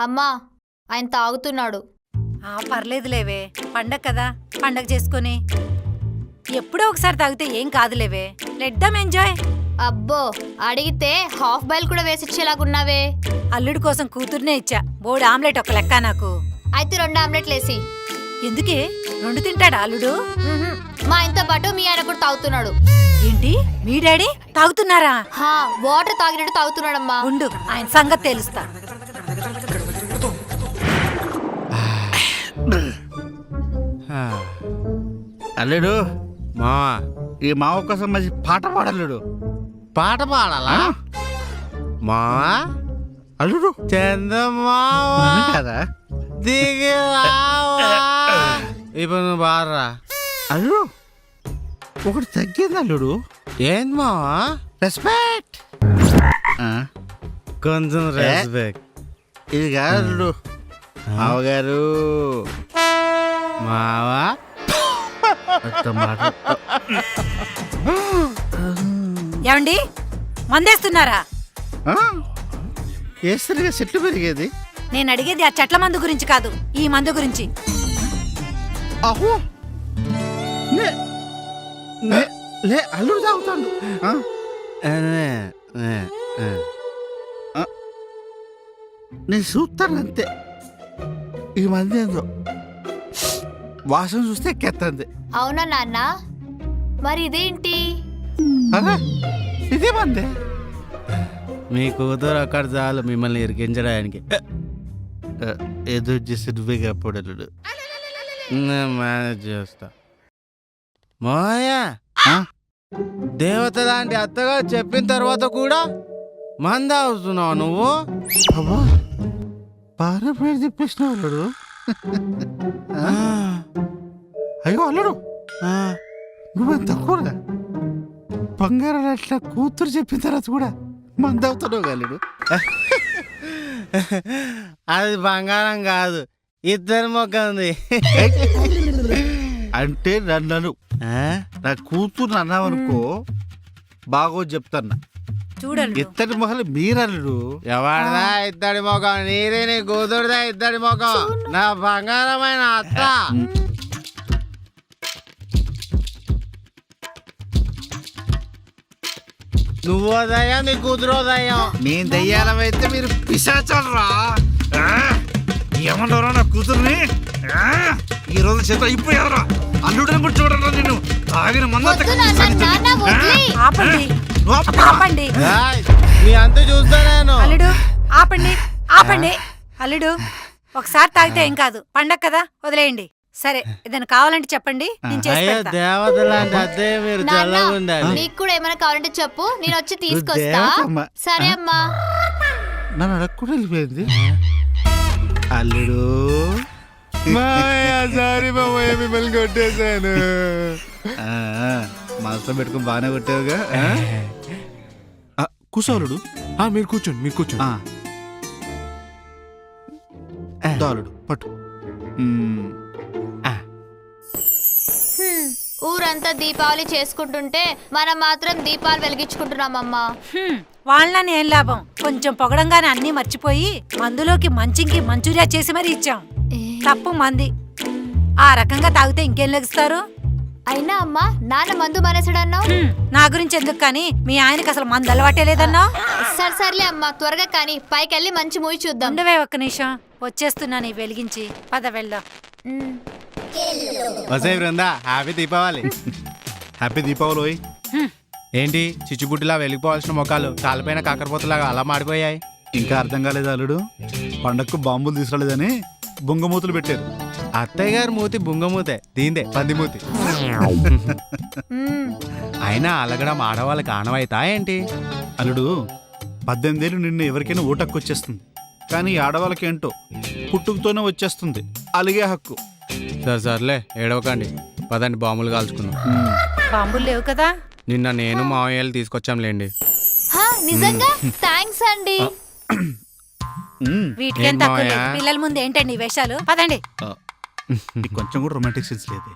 అమ్మా ఆయన తాగుతున్నాడు. పర్లేదులేవే, పండగ కదా, పండగ చేసుకుని ఎప్పుడో ఒకసారి తాగితే ఏం కాదులేవే. Let them enjoy. అబ్బో అడిగితే హాఫ్ బాయిల్ కూడా వేసిచ్చేలాగున్నావే. అల్లుడి కోసం కూతుర్నే ఇచ్చా. బోర్డు ఆమ్లెట్ ఒక లెక్క నాకు. అయితే 2 ఆమ్లెట్లు వేసి. ఎందుకే 2 తింటాడా అల్లుడు? మా ఆయనతో పాటు మీ ఆయన కూడా తాగుతున్నాడు. ఏంటి, మీ డాడీ తాగుతున్నారా? వాటర్ తాగినట్టు తాగుతున్నాడమ్మా. ఉండు, ఆయన సంగతి తెలుస్తా. అల్లుడు మావా, ఈ మావ కోసం మంచి పాట పాడల్లుడు. పాట పాడాలా? మావా, అల్లుడు చందమావా కదా దిగి రావా. ఇప్పుడు నువ్వు బాడరా. అల్లుడు ఒకటి తగ్గింది అల్లుడు. ఏంది మావా? రెస్పెక్ట్. కొంచెం రెస్పెక్ట్. ఇది కాదు అల్లుడు. మావగారు మావా, ఏమండి, మందేస్తున్నారా? వేస్తేనే చెట్లు పెరిగేది. నేను అడిగేది ఆ చెట్ల మందు గురించి కాదు, ఈ మందు గురించి. అహో లే అల్లుడు తాగుతాడు. నేను చూస్తాను అంతే. ఈ మంది ఏందో వాసన చూస్తే ఎక్కేస్తుంది. అవునా నాన్న? మరి ఇదేంటి? అదే ఇదే మందే. మీ కూతురు అక్కడ చాలు మిమ్మల్ని ఇరికించడానికి. ఏదో చేసి నువ్వే కాపాడు అల్లుడు. నేను మేనేజ్ చేస్తా. మోయా, దేవత లాంటి అత్తగా చెప్పిన తర్వాత కూడా మంద అవుతున్నావు నువ్వు. అబ్బా బాగా పేరు చెప్పేసినావు అల్లుడు. అయ్యో అల్లుడు, నువ్వేం తక్కువగా బంగారం అట్లా కూతురు చెప్పిన తర్వాత కూడా మంద అవుతున్నావు అల్లుడు. అది బంగారం కాదు, ఇద్దరి మొక్క ఉంది. అంటే నన్ను నా కూతురు అన్నావనుకో బాగో చెప్తాను. చూడండి, ఇత్తడి మొహలు మీరల్లుడు. ఎవరిదా ఇద్దడి మొఖం? నీదే, నీ కూతురుదా ఇద్దడి మొఖం. నా బంగారమైన అత్త. నువ్వో దయ్యం, నీ కూతురో దయ్యం. నేను దయ్యాలమైతే మీరు పిశాచాలరా. ఏమన్నారా నా కూతుర్ని? ఈ రోజు చేత అయిపోయారా? అల్లుడని కూడా చూడరా నిన్ను. తాగిన ఆపండి, ఆపండి. ఏయ్, నీ అంత చూస్తా నేను. అల్లుడు ఆపండి, ఆపండి. అల్లుడు ఒకసారి తాగితే ఏం కాదు, పండగ కదా, వదిలేయండి. సరే, ఏదైనా కావాలంటే చెప్పండి, నేను చేసి అయ్యో పెడతా. దేవత లాంటి అద్దే మీరు నాన్న, చల్లగా ఉండాలి. నీకు కూడా ఏమైనా కావాలంటే చెప్పు, నేను వచ్చి తీసుకొస్తా. దేవతమ్మ. సరే అమ్మా. నన్ను అడగకుండా వెళ్ళిపోయింది. అల్లుడు సారీ బాబోయ్, మిమ్మల్ని కొట్టేశాను. మనసులో పెట్టుకుని బాగానే కొట్టావుగా. కూసోలుడు. మీరు కూర్చోండి, మీరు కూర్చోండి. దాలుడు పట్టు. ఊరంతా దీపావళి చేసుకుంటుంటే మనం మాత్రం దీపాలు వెలిగించుకుంటున్నామమ్మా. వాళ్ళని ఏం లాభం, కొంచెం పొగడంగానే అన్ని మర్చిపోయి మందులోకి మంచింకి మంచూరియా చేసి మరీ ఇచ్చాం. తప్పు మంది. ఆ రకంగా తాగితే ఇంకేం లెగిస్తారు? అయినా అమ్మా, నాన్న మందు మానేసాడన్నావు. నా గురించి ఎందుకు కానీ, మీ ఆయనకి అసలు మందు అలవాటే లేదన్నా. సర్లే అమ్మా, త్వరగా కానీ పైకి వెళ్ళి మంచి మూవీ చూద్దాం. ఉండవే ఒక్క నిమిషం, వచ్చేస్తున్నాను వెలిగించి. పద వెళ్దాం. వసే బృందా, హ్యాపీ దీపావళి. హ్యాపీ దీపావళి. ఏంటి చిచ్చుబుడ్డిలా వెలిగిపోవాల్సిన మొక్కలు కాలిపోయిన కాకరపోతలాగా అలా మాడిపోయాయి? ఇంకా అర్థం కాలేదు అల్లుడు. పండక్కు బాంబులు తీసుకురాలేదని బొంగమూతులు పెట్టారు. అత్తయ్య గారి మూతి బుంగమూతే, దీందే పందిమూతి. అయినా అలగడం ఆడవాళ్ళకి ఆనవాయితా ఏంటి? అల్లుడు 18 ఏళ్ళు నిన్ను ఎవరికైనా ఓటక్కు వచ్చేస్తుంది, కానీ ఆడవాళ్ళకి ఏంటో పుట్టుకతోనే వచ్చేస్తుంది అలిగే హక్కు. సర్లే ఏడవకండి, పదండి బాంబులు కాల్చుకున్నాం. బాంబులు లేవు కదా? నిన్న నేను మావయ్యలు తీసుకొచ్చాంలేండి. నిజంగా థ్యాంక్స్ అండి. వీటికేం తక్కువ లేదు. పిల్లల ముందు ఏంటండి వేషాలు? పదండి. కొంచెం కూడా రొమాంటిక్ సెన్స్ లేదు.